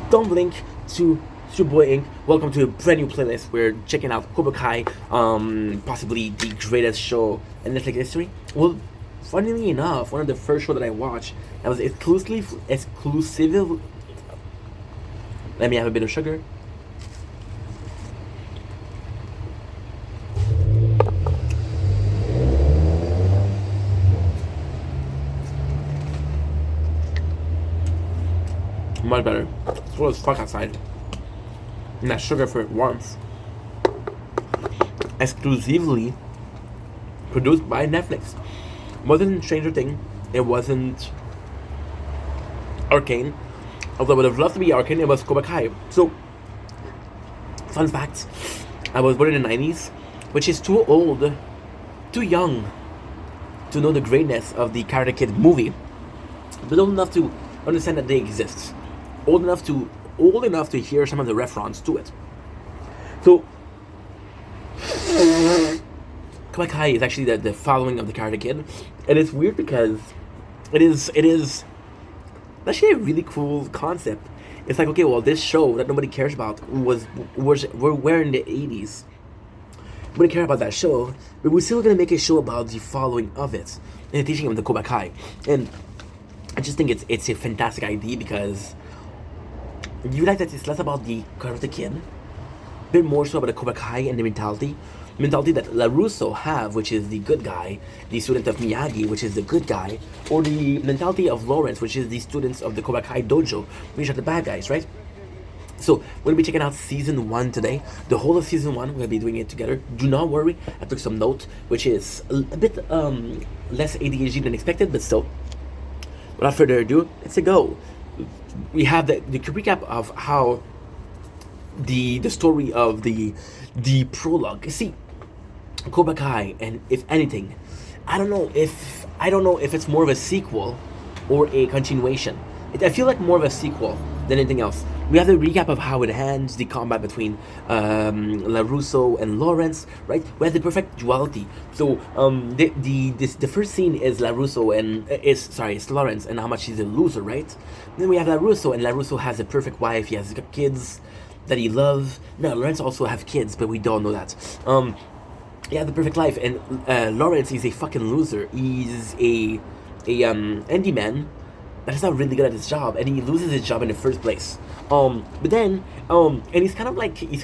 don't blink to it's your boy Ink. Welcome to a brand new playlist. We're checking out Cobra Kai, possibly the greatest show in Netflix history. Well, funnily enough, one of the first show that I watched that was exclusive. Let me have a bit of sugar. Much better. It's cold as fuck outside. And that sugar for warmth. Exclusively produced by Netflix. Wasn't Stranger Things. It wasn't Arcane. Although I would have loved to be Arcane, it was Cobra Kai. So, fun fact, I was born in the 90s, which is too old, too young to know the greatness of the Karate Kid movie, but old enough to understand that they exist. Old enough to hear some of the reference to it. So, Cobra Kai is actually the following of the Karate Kid, and it's weird because it is actually a really cool concept. It's like, okay, well, this show that nobody cares about we're in the 80s. Nobody cares about that show, but we're still gonna make a show about the following of it and the teaching of the Cobra Kai. And I just think it's a fantastic idea because you like that it's less about the Karate Kid, a bit more so about the Cobra Kai and the mentality that LaRusso have, which is the good guy, the student of Miyagi, which is the good guy, or the mentality of Lawrence, which is the students of the Cobra Kai dojo, which are the bad guys, right? So we're gonna be checking out season 1 today. The whole of season 1, we're gonna be doing it together. Do not worry, I took some note, which is a bit less ADHD than expected, but still. Without further ado, let's go. We have the recap of how the story of the prologue. You see, Cobra Kai, and if anything, I don't know if it's more of a sequel or a continuation. I feel like more of a sequel than anything else. We have the recap of how it ends, the combat between LaRusso and Lawrence, right? We have the perfect duality. So the first scene is LaRusso and it's Lawrence and how much he's a loser, right? Then we have LaRusso, and LaRusso has a perfect wife. He has kids that he loves. No, Lawrence also have kids, but we don't know that. He has the perfect life, and Lawrence is a fucking loser. He's a handyman that is not really good at his job, and he loses his job in the first place. But then, and he's kind of like the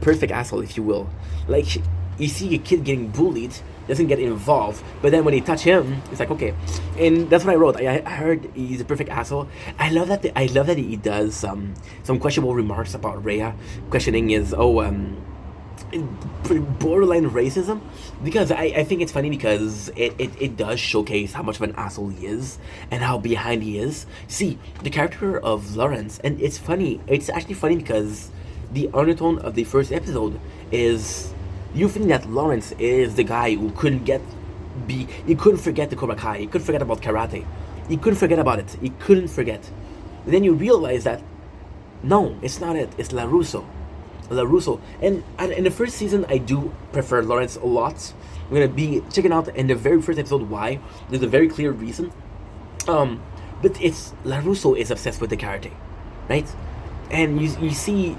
perfect asshole, if you will. Like, you see a kid getting bullied, doesn't get involved, but then when they touch him, it's like, okay. And that's what I wrote. I heard he's a perfect asshole. I love that he does some questionable remarks about Rhea, questioning his borderline racism, because I think it's funny because it does showcase how much of an asshole he is and how behind he is. See, the character of Lawrence, and it's actually funny because the undertone of the first episode is you think that Lawrence is the guy who couldn't forget the Cobra Kai, he couldn't forget about karate, he couldn't forget about it, he couldn't forget. And then you realize that no, it's not it, it's LaRusso. And in the first season, I do prefer Lawrence a lot. We're gonna be checking out in the very first episode why. There's a very clear reason. But it's LaRusso is obsessed with the karate, right? And you see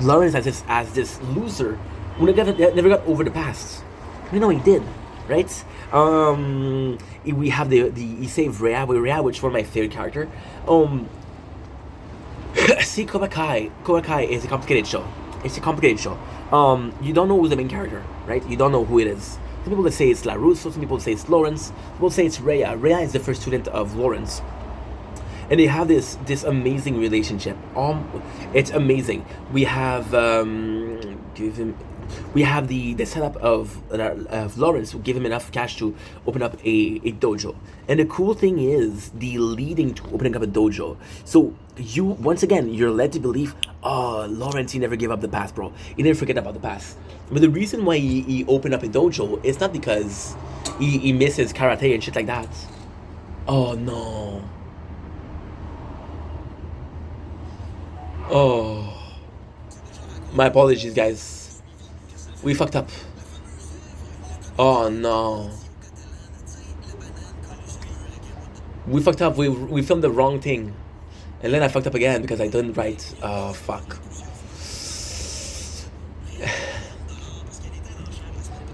Lawrence as this loser who never got over the past. You know he did, right? We have he saved Rhea, which is one of my favorite character. See, Cobra Kai is a complicated show. It's a complicated show. You don't know who's the main character, right? You don't know who it is. Some people say it's LaRusso, some people say it's Lawrence, some people say it's Rhea. Rhea is the first student of Lawrence. And they have this amazing relationship. It's amazing. We have the setup of Lawrence who give him enough cash to open up a dojo. And the cool thing is the leading to opening up a dojo. So you're led to believe, oh, Lawrence, he never gave up the past, bro. He never forget about the past. But the reason why he opened up a dojo is not because he misses karate and shit like that. Oh no. Oh. My apologies, guys. We fucked up. Oh no. We fucked up. We filmed the wrong thing, and then I fucked up again because I didn't write. Fuck.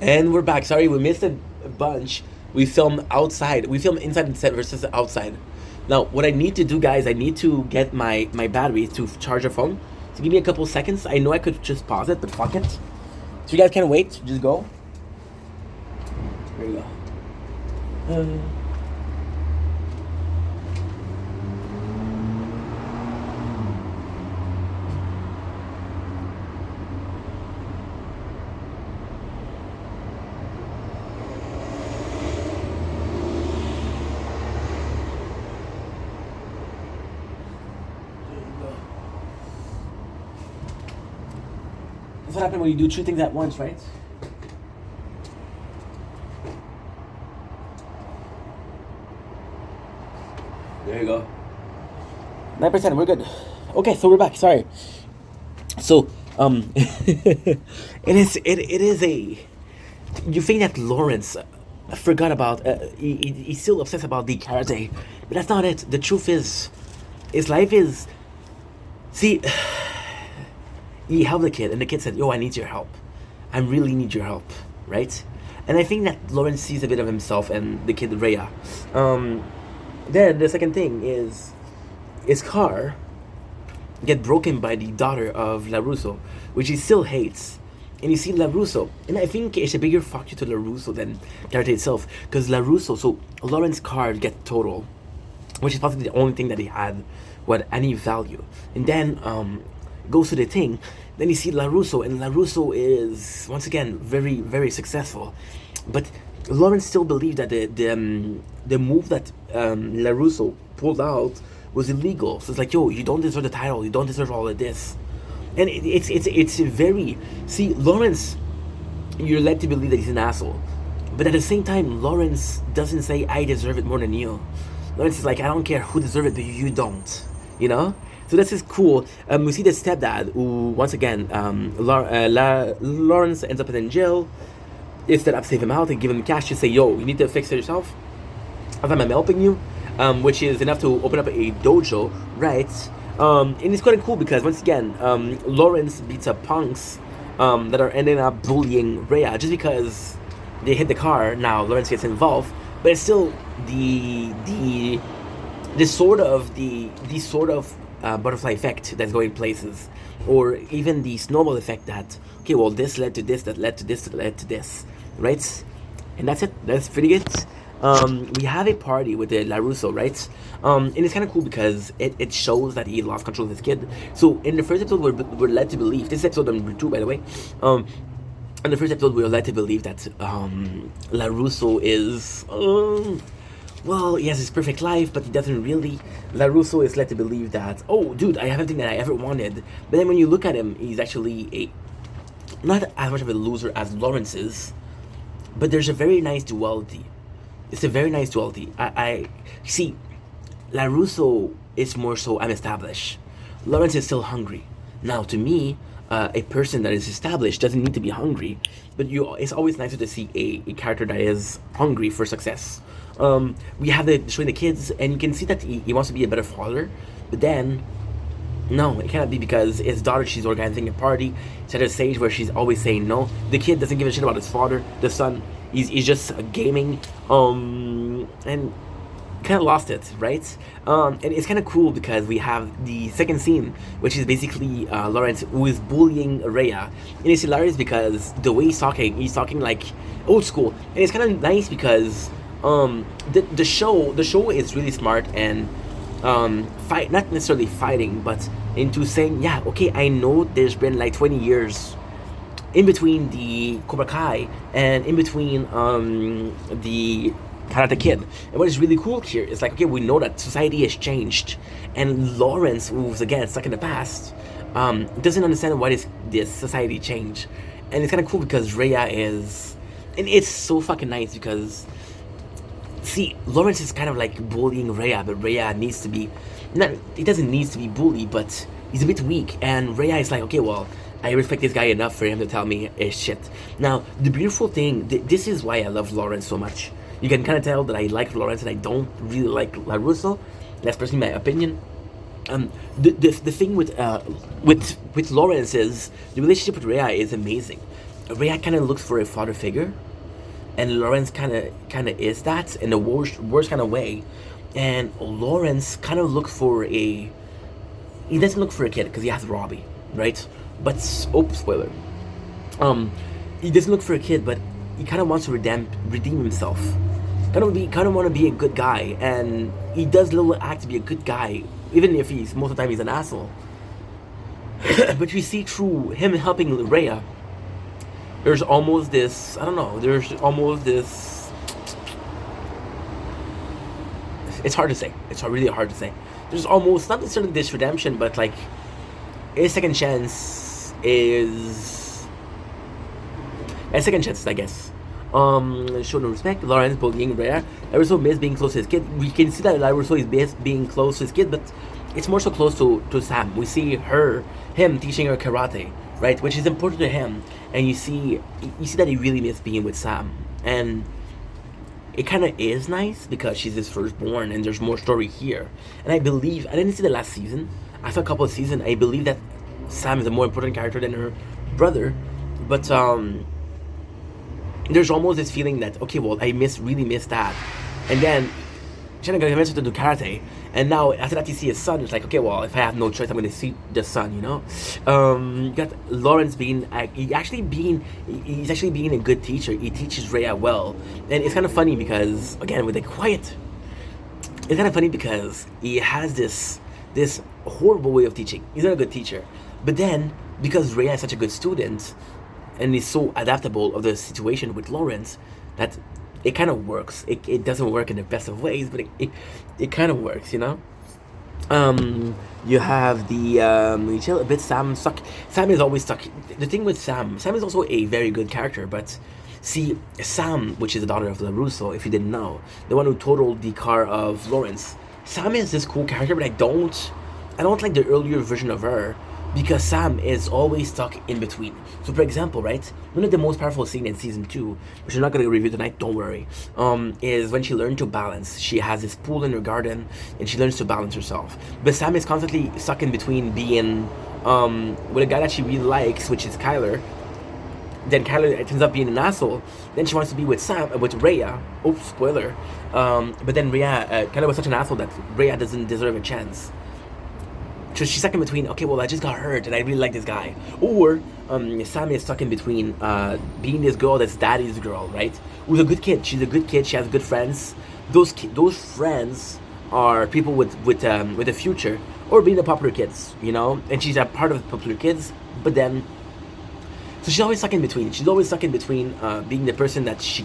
And we're back. Sorry, we missed a bunch. We filmed outside. We filmed inside the set versus outside. Now, what I need to do, guys, I need to get my battery to charge the phone. So give me a couple seconds. I know I could just pause it, but fuck it. So you guys can wait. Just go. There you go. That's what happens when you do two things at once, right? There you go. 9%, we're good. Okay, so we're back. Sorry. So, it is a. You think that Lawrence forgot about? He's still obsessed about the karate, but that's not it. The truth is, his life is. See, he helped the kid, and the kid said, "Yo, I need your help. I really need your help." Right? And I think that Lawrence sees a bit of himself and the kid Rhea. Then the second thing is his car get broken by the daughter of LaRusso, which he still hates. And you see LaRusso, and I think it's a bigger fuck you to LaRusso than karate itself, because LaRusso, so Lawrence's car get total, which is possibly the only thing that he had with any value. And then goes to the thing, then you see LaRusso, and LaRusso is once again very, very successful. But Lawrence still believed that the move that LaRusso pulled out was illegal. So it's like, yo, you don't deserve the title, you don't deserve all of this. And it's a very, see, Lawrence, you're led to believe that he's an asshole, but at the same time, Lawrence doesn't say I deserve it more than you. Lawrence is like, I don't care who deserves it, but you don't, you know. So this is cool. We see the stepdad who, once again, Lawrence ends up in jail. Instead of save him out and give him cash to say, yo, you need to fix it yourself. I'm helping you, which is enough to open up a dojo, right? And it's quite cool because once again, Lawrence beats up punks that are ending up bullying Rhea just because they hit the car. Now Lawrence gets involved, but it's still the sort of butterfly effect that's going places, or even the snowball effect that, okay, well, this led to this, that led to this, that led to this, right? And that's it. That's pretty good. We have a party with the LaRusso, right? And it's kind of cool because it shows that he lost control of his kid. So in the first episode, we're led to believe, this is episode number 2, by the way. In the first episode, we were led to believe that LaRusso is, well, he has his perfect life, but he doesn't really. LaRusso is led to believe that, oh, dude, I have everything that I ever wanted. But then when you look at him, he's actually not as much of a loser as Lawrence is, but there's a very nice duality. It's a very nice duality. I see, LaRusso is more so, I'm established. Lawrence is still hungry. Now, to me, a person that is established doesn't need to be hungry, but it's always nicer to see a character that is hungry for success. We have showing the kids, and you can see that he wants to be a better father, but then, no, it cannot be because his daughter, she's organizing a party. It's at a stage where she's always saying no. The kid doesn't give a shit about his father, the son. He's just gaming, and kind of lost it, right? And it's kind of cool because we have the second scene, which is basically Lawrence who is bullying Rhea, and it's hilarious because the way he's talking like old school, and it's kind of nice because the show is really smart and not necessarily fighting, but into saying, yeah, okay, I know there's been like 20 years in between the Cobra Kai and in between the Karate Kid. And what is really cool here is like, okay, we know that society has changed, and Lawrence, who's again stuck in the past, doesn't understand why this society changed. And it's kind of cool because Rhea is, and it's so fucking nice because, see, Lawrence is kind of like bullying Rhea, but Rhea needs to be, he doesn't need to be bullied, but he's a bit weak, and Rhea is like, okay, well, I respect this guy enough for him to tell me his shit. Now, the beautiful thing, this is why I love Lawrence so much. You can kind of tell that I like Lawrence and I don't really like LaRusso. That's personally my opinion. The thing with Lawrence is the relationship with Rhea is amazing. Rhea kind of looks for a father figure, and Lawrence kind of is that in the worst kind of way. And Lawrence kind of looks for a he doesn't look for a kid because he has Robbie, right? But spoiler. He doesn't look for a kid, but he kind of wants to redeem himself. Kind of want to be a good guy, and he does little act to be a good guy, even if he's most of the time he's an asshole. But you see through him helping Rhea, there's almost this, I don't know, there's almost this, it's hard to say, it's really hard to say. There's almost, not necessarily this redemption, but like, a second chance is, a second chance, I guess. Show no respect, Lawrence bullying Rhea, LaRusso miss being close to his kid. We can see that LaRusso is miss being close to his kid, but it's more so close to Sam. We see him teaching her karate, right, which is important to him, and you see that he really miss being with Sam, and it kind of is nice because she's his firstborn, and there's more story here. And I believe, I didn't see the last season, I saw a couple of seasons, I believe that Sam is a more important character than her brother, but there's almost this feeling that, okay, well, I really miss that, and then Shannon got convinced to do karate, and now after that you see his son. It's like, okay, well, if I have no choice, I'm going to see the son, you know. You got Lawrence he's actually being a good teacher. He teaches Rhea well, and it's kind of funny because, again, with the quiet, it's kind of funny because he has this horrible way of teaching. He's not a good teacher, but then because Rhea is such a good student, and he's so adaptable of the situation with Lawrence, that it kind of works. It doesn't work in the best of ways, but it kind of works, you know. You have you chill a bit. Sam is always stuck. The thing with Sam is also a very good character, but see, Sam, which is the daughter of LaRusso, if you didn't know, the one who totaled the car of Lawrence, Sam is this cool character, but I don't like the earlier version of her, because Sam is always stuck in between. So for example, right, one of the most powerful scenes in season 2, which I'm not going to review tonight, don't worry, is when she learned to balance. She has this pool in her garden, and she learns to balance herself. But Sam is constantly stuck in between being with a guy that she really likes, which is Kyler. Then Kyler turns out being an asshole. Then she wants to be with Rhea. Oops, spoiler. But then Rhea, Kyler was such an asshole that Rhea doesn't deserve a chance. So she's stuck in between, okay, well, I just got hurt and I really like this guy. Or Sam is stuck in between being this girl that's daddy's girl, right? Who's a good kid. She's a good kid. She has good friends. Those friends are people with a future, or being the popular kids, you know? And she's a part of the popular kids, but then... So she's always stuck in between. She's always stuck in between being the person that she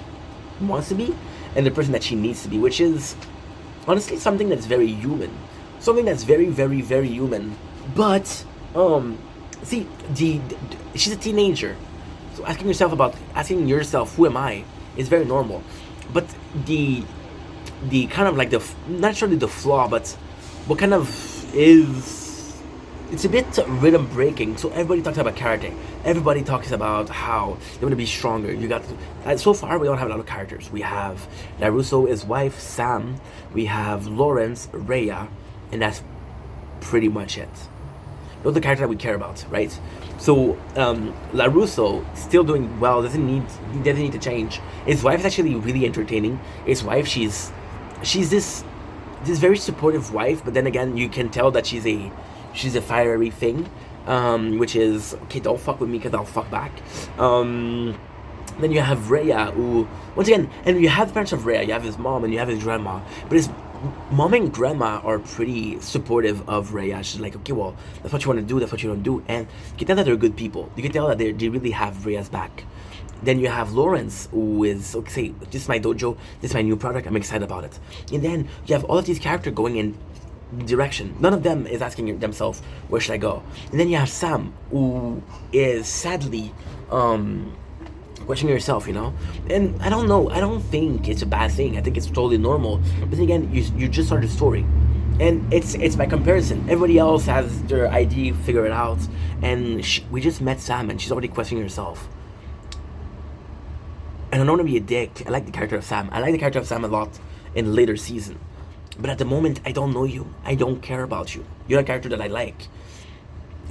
wants to be and the person that she needs to be, which is honestly something that's very human. Something that's very, very, very human. But, see, she's a teenager. So asking yourself, who am I, is very normal. But the kind of like not necessarily the flaw, but what kind of is, it's a bit rhythm breaking. So everybody talks about karate. Everybody talks about how they want to be stronger. You got, so far we don't have a lot of characters. We have LaRusso, his wife, Sam. We have Lawrence, Rhea. And that's pretty much it. Those are the characters that we care about, right? So LaRusso still doing well. Doesn't need to change. His wife is actually really entertaining. His wife, she's this very supportive wife, but then again, you can tell that she's a fiery thing, which is, okay, don't fuck with me because I'll fuck back. Then you have Rhea, who, once again, and you have the parents of Rhea. You have his mom and you have his grandma, but his mom and grandma are pretty supportive of Rhea. She's like, okay, well, that's what you want to do, that's what you don't do. And you can tell that they're good people. You can tell that they really have Rhea's back. Then you have Lawrence, who is, okay, this is my dojo, this is my new product, I'm excited about it. And then you have all of these characters going in direction. None of them is asking themselves, where should I go? And then you have Sam, who is sadly questioning yourself, you know. And I don't know, I don't think it's a bad thing. I think it's totally normal. But then again, you just started the story, and it's by comparison. Everybody else has their ID figured out, and we just met Sam, and she's already questioning herself. And I don't want to be a dick. I like the character of Sam. I like the character of Sam a lot in later season. But at the moment, I don't know you. I don't care about you. You're a character that I like.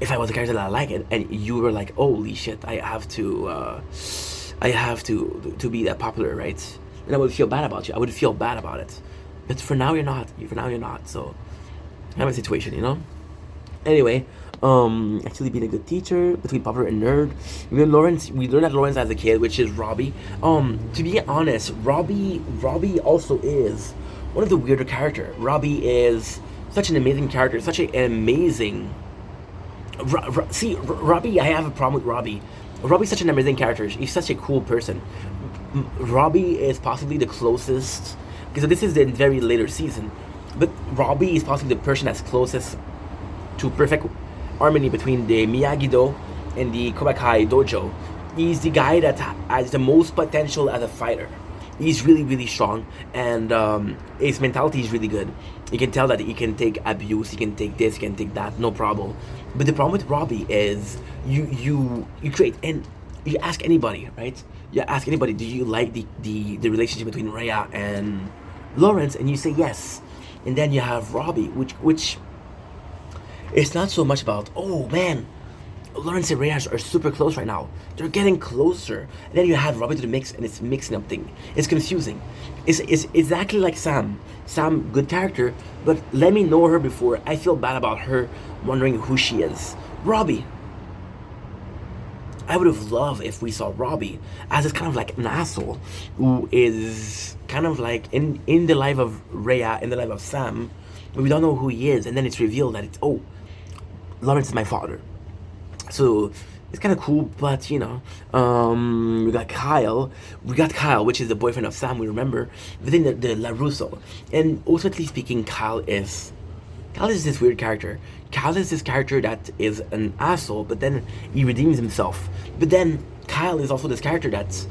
If I was a character that I like it, and you were like, holy shit, I have to be that popular, right? And I would feel bad about you. I would feel bad about it. But for now, you're not. For now, you're not. So I have a situation, you know. Anyway, actually being a good teacher between popular and nerd. We learned that Lawrence as a kid, which is Robbie. To be honest, Robbie also is one of the weirder character. Robbie is such an amazing character, such an amazing. Robbie, I have a problem with Robbie. Robbie's such an amazing character. He's such a cool person. Robbie is possibly the closest, because this is the very later season, but Robbie is possibly the person that's closest to perfect harmony between the Miyagi-Do and the Cobra Dojo. He's the guy that has the most potential as a fighter. He's really, really strong, and his mentality is really good. You can tell that he can take abuse, he can take this, he can take that, no problem. But the problem with Robbie is you create, and you ask anybody, right? You ask anybody, do you like the relationship between Rhea and Lawrence? And you say yes. And then you have Robbie, which it's not so much about, oh man, Lawrence and Reyes are super close right now. They're getting closer. And then you add Robbie to the mix, and it's mixing up thing. It's confusing. It's exactly like Sam. Sam, good character, but let me know her before I feel bad about her wondering who she is. Robbie. I would have loved if we saw Robbie as this kind of like an asshole who is kind of like in the life of Rhea, in the life of Sam, but we don't know who he is, and then it's revealed that it's, oh, Lawrence is my father. So it's kind of cool, but you know, we got Kyle, which is the boyfriend of Sam. We remember within the LaRusso, and ultimately speaking, Kyle is this weird character. Kyle is this character that is an asshole, but then he redeems himself. But then Kyle is also this character that,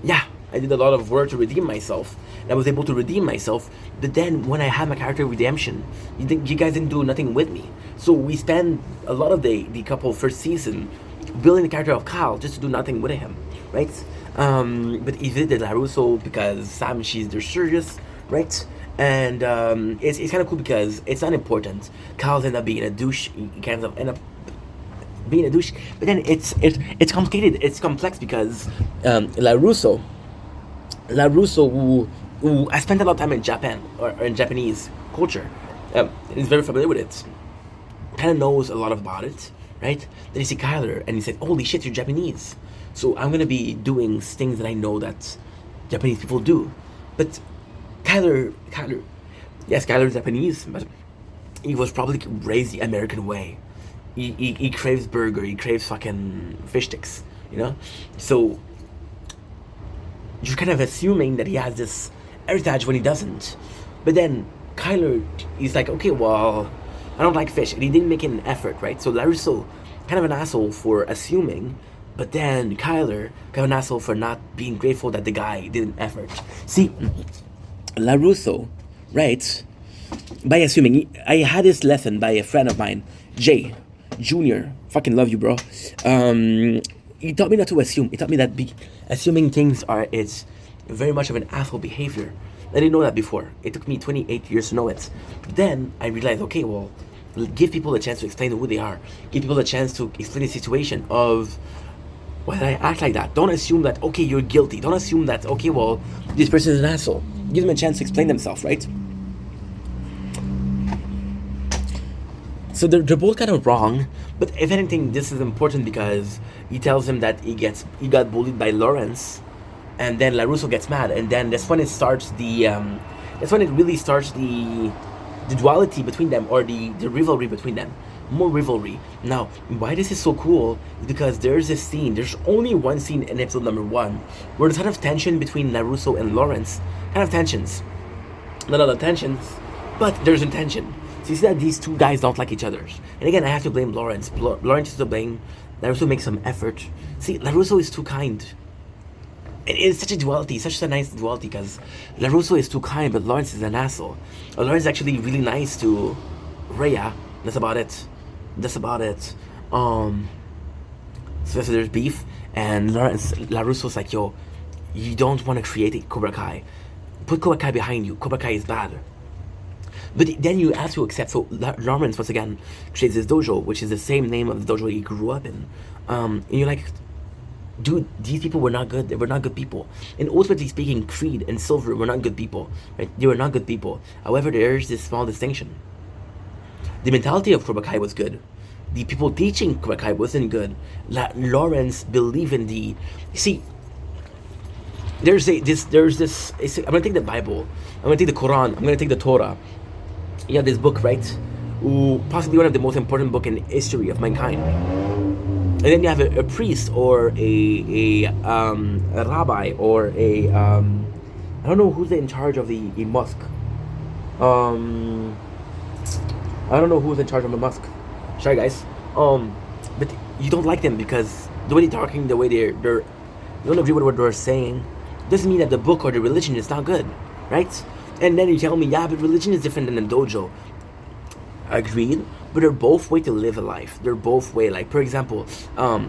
yeah, I did a lot of work to redeem myself. And I was able to redeem myself. But then when I had my character redemption, you guys didn't do nothing with me. So we spend a lot of the couple first season building the character of Kyle just to do nothing with him, right? But he did the LaRusso because Sam, she's their serious, right? And it's kind of cool because it's not important. Kyle's end up being a douche. He kind of end up being a douche. But then it's complicated. It's complex because LaRusso, who I spent a lot of time in Japan or in Japanese culture, is very familiar with it. Kind of knows a lot about it, right? Then you see Kyler and he said, "Holy shit, you're Japanese." So I'm gonna be doing things that I know that Japanese people do, but Kyler, yes, Kyler's Japanese, but he was probably raised the American way. He craves burger, he craves fucking fish sticks, you know? So, you're kind of assuming that he has this heritage when he doesn't. But then, Kyler, he's like, okay, well, I don't like fish, and he didn't make an effort, right? So LaRusso, kind of an asshole for assuming, but then Kyler, kind of an asshole for not being grateful that the guy did an effort. See, LaRusso, right? By assuming, I had this lesson by a friend of mine, Jay Junior. Fucking love you, bro. He taught me not to assume. He taught me that assuming things is very much of an asshole behavior. I didn't know that before. It took me 28 years to know it. Then I realized, okay, well, give people a chance to explain who they are. Give people a chance to explain the situation of why did I act like that? Don't assume that, okay, you're guilty. Don't assume that, okay, well, this person is an asshole. Give them a chance to explain themselves, right? So they're both kind of wrong, but if anything, this is important because he tells him that he got bullied by Lawrence, and then LaRusso gets mad, and then that's when it starts that's when it really starts the duality between them, or the rivalry between them. More rivalry. Now, why this is so cool is because there's only one scene in episode number 1 where there's kind of tension between LaRusso and Lawrence. Kind of tensions. Not a lot of tensions, but there's intention. So you see that these two guys don't like each other. And again, I have to blame Lawrence. Lawrence is to blame. LaRusso makes some effort. See, LaRusso is too kind. It's such a duality, such a nice duality, because LaRusso is too kind, but Lawrence is an asshole. Lawrence is actually really nice to Rhea. That's about it. So there's beef, and LaRusso's like, yo, you don't want to create a Cobra Kai. Put Cobra Kai behind you. Cobra Kai is bad. But then you have to accept. So Lawrence once again creates this dojo, which is the same name of the dojo he grew up in. And you're like, dude, these people were not good. They were not good people. And ultimately speaking, Creed and Silver were not good people. Right? They were not good people. However, there's this small distinction. The mentality of Cobra Kai was good. The people teaching Cobra Kai wasn't good. Lawrence believed in the. See, there's this. I'm gonna take the Bible. I'm gonna take the Quran. I'm gonna take the Torah. You have this book, right? Ooh, possibly one of the most important book in history of mankind. And then you have a priest or a rabbi or I don't know who's in charge of the mosque. I don't know who's in charge of the mosque. Sorry, guys. But you don't like them because the way they're talking, the way they're you don't agree with what they're saying. Doesn't mean that the book or the religion is not good, right? And then you tell me, yeah, but religion is different than a dojo. Agreed, but they're both way to live a life. They're both way, like, for example,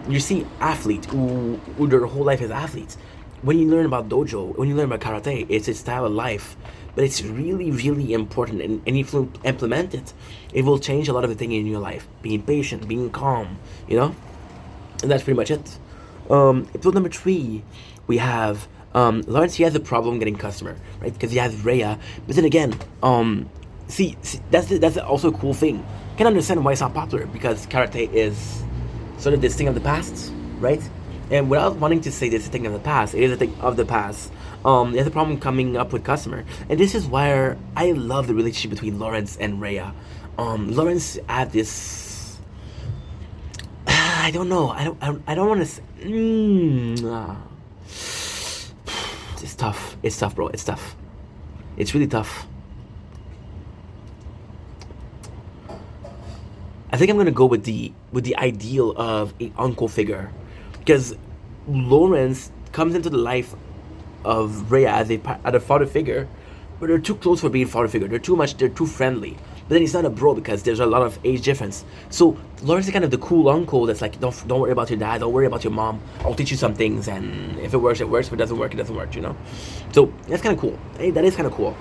you see athletes who their whole life is athletes. When you learn about dojo, when you learn about karate, it's a style of life, but it's really, really important. And if you implement it, it will change a lot of the things in your life. Being patient, being calm, and that's pretty much it. Episode number 3, we have Lawrence. He has a problem getting customer, right? Because he has Rhea. But then again, see that's also a cool thing. I can understand why it's not popular because karate is sort of this thing of the past, right? And without wanting to say this is a thing of the past, it is a thing of the past. There's a problem coming up with customer, and this is where I love the relationship between Lawrence and Rhea. Lawrence had this. I don't know. I don't want to. It's tough. It's tough, bro. It's tough. It's really tough. I think I'm gonna go with the ideal of a uncle figure, because Lawrence comes into the life of Rhea as a father figure, but they're too close for being father figure. They're too friendly. But then he's not a bro because there's a lot of age difference. So Lawrence is kind of the cool uncle that's like, don't worry about your dad, don't worry about your mom. I'll teach you some things, and if it works, it works. If it doesn't work, it doesn't work. So that's kind of cool. Hey, that is kind of cool.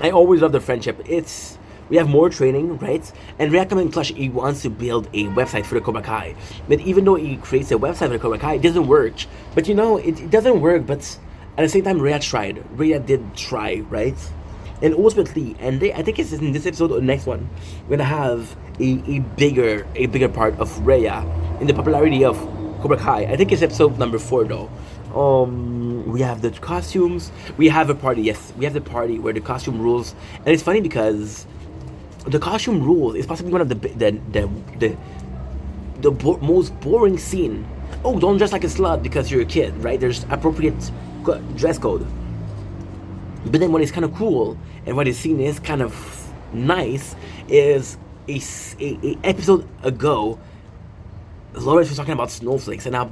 I always love the friendship. We have more training, right? And Rhea coming clutch, he wants to build a website for the Cobra Kai. But even though he creates a website for the Cobra Kai, it doesn't work. But it doesn't work, but at the same time, Rhea tried. Rhea did try, right? And ultimately, I think it's in this episode or the next one, we're gonna have a bigger part of Rhea in the popularity of Cobra Kai. I think it's episode number 4 though. We have the costumes. We have a party. Yes, we have the party where the costume rules, and it's funny because the costume rules is possibly one of the most boring scene. Oh, don't dress like a slut because you're a kid, right? There's appropriate dress code. But then what is kind of cool and what is seen is kind of nice is a episode ago, Lawrence was talking about snowflakes and how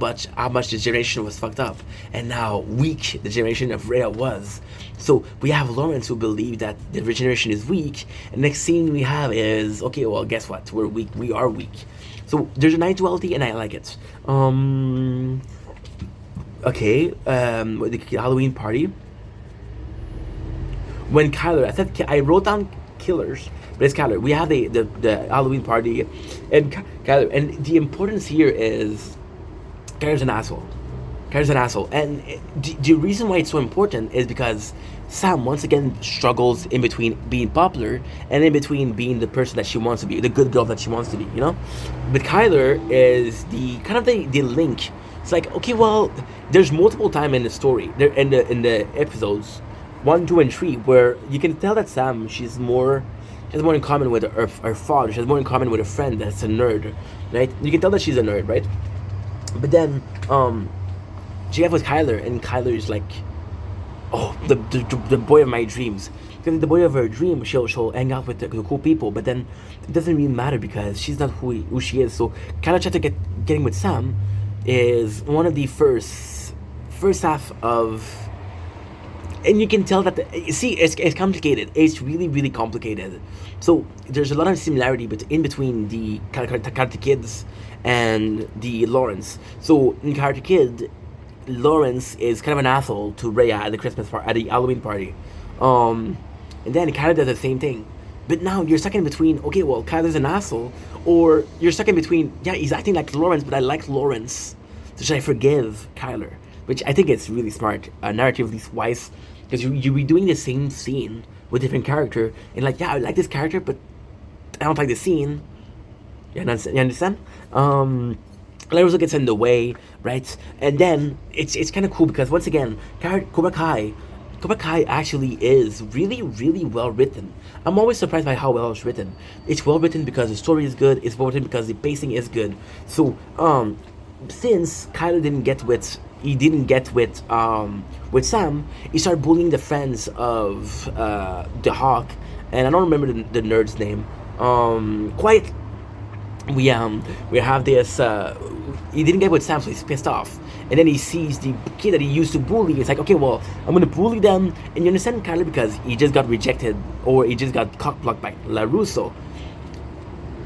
much the generation was fucked up and how weak the generation of Rhea was. So we have Lawrence who believed that the generation is weak, and next scene we have is, okay, well, guess what? We're weak. We are weak. So there's a nice duality, and I like it. Okay, the Halloween party. When Kyler, I wrote down killers, but it's Kyler. We have the Halloween party, and Kyler. And the importance here is Kyler's an asshole. Kyler's an asshole. And the reason why it's so important is because Sam once again struggles in between being popular and in between being the person that she wants to be, the good girl that she wants to be, But Kyler is the kind of the link. It's like, okay, well, there's multiple time in the story, there in the episodes 1, 2, and 3, where you can tell that Sam, she has more in common with her father. She has more in common with a friend that's a nerd, right? You can tell that she's a nerd, right? But then, she have with Kyler, and Kyler is like, oh, the boy of my dreams. Because the boy of her dream, she'll hang out with the cool people, but then it doesn't really matter because she's not who she is. So Kyler tried to getting with Sam is one of the first half of and you can tell that see, it's complicated. It's really really complicated. So there's a lot of similarity in between the Karate Kids and the Lawrence. So in Karate Kid, Lawrence is kind of an asshole to Rhea at the at the Halloween party, um, and then Kyler does the same thing. But now you're stuck in between. Okay, well, Kyler's an asshole, or you're stuck in between. Yeah, he's acting like Lawrence, but I like Lawrence, so should I forgive Kyler? Which I think is really smart, narratively wise, because you be doing the same scene with different character, and like, yeah, I like this character, but I don't like the scene. You understand? Larry gets in the way, right? And then it's kind of cool because once again, Cobra Kai actually is really really well written. I'm always surprised by how well it's written. It's well written because the story is good. It's well written because the pacing is good. So since Kyler didn't get with Sam, he started bullying the friends of the Hawk, and I don't remember the nerd's name. Quiet. We have this he didn't get with Sam, so he's pissed off, and then he sees the kid that he used to bully. It's like, okay, well, I'm gonna bully them. And you understand, Kyler, because he just got rejected, or he just got cock-blocked by LaRusso,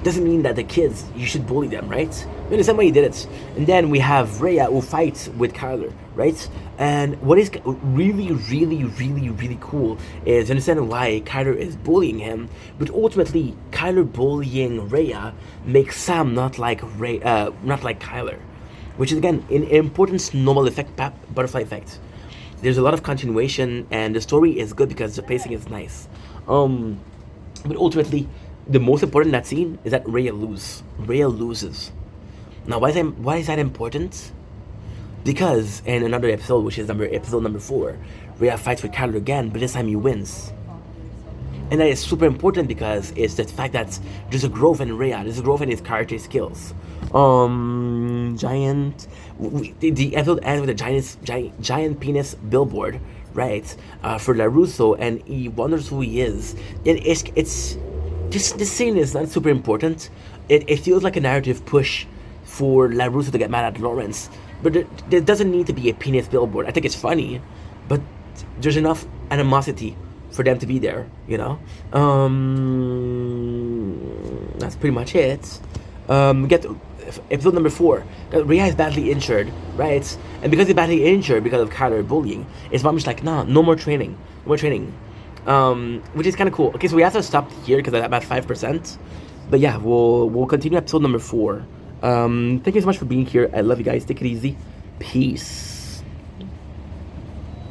doesn't mean that the kids, you should bully them, right? You understand why he did it. And then we have Rhea who fights with Kyler, right? And what is really really really really cool is understanding why Kyler is bullying him, but ultimately Kyler bullying Rhea makes Sam not like Kyler, which is again an important snowball effect, butterfly effect. There's a lot of continuation, and the story is good because the pacing is nice. But ultimately, the most important in that scene is that Rhea loses. Now, why is that important? Because in another episode, which is episode number 4, Rhea fights with Kyler again, but this time he wins. And that is super important because it's the fact that there's a growth in Rhea, there's a growth in his character skills. The episode ends with a giant penis billboard, right? For LaRusso, and he wonders who he is. And it's this scene is not super important. It feels like a narrative push for LaRusso to get mad at Lawrence. But there doesn't need to be a penis billboard. I think it's funny, but there's enough animosity for them to be there, you know? That's pretty much it. We get to episode number 4. Rhea is badly injured, right? And because he's badly injured because of Kyler bullying, his mom is like, nah, no more training. Which is kind of cool. Okay, so we have to stop here because I'm at 5%. But yeah, we'll continue episode number 4. Thank you so much for being here. I love you guys. Take it easy. Peace.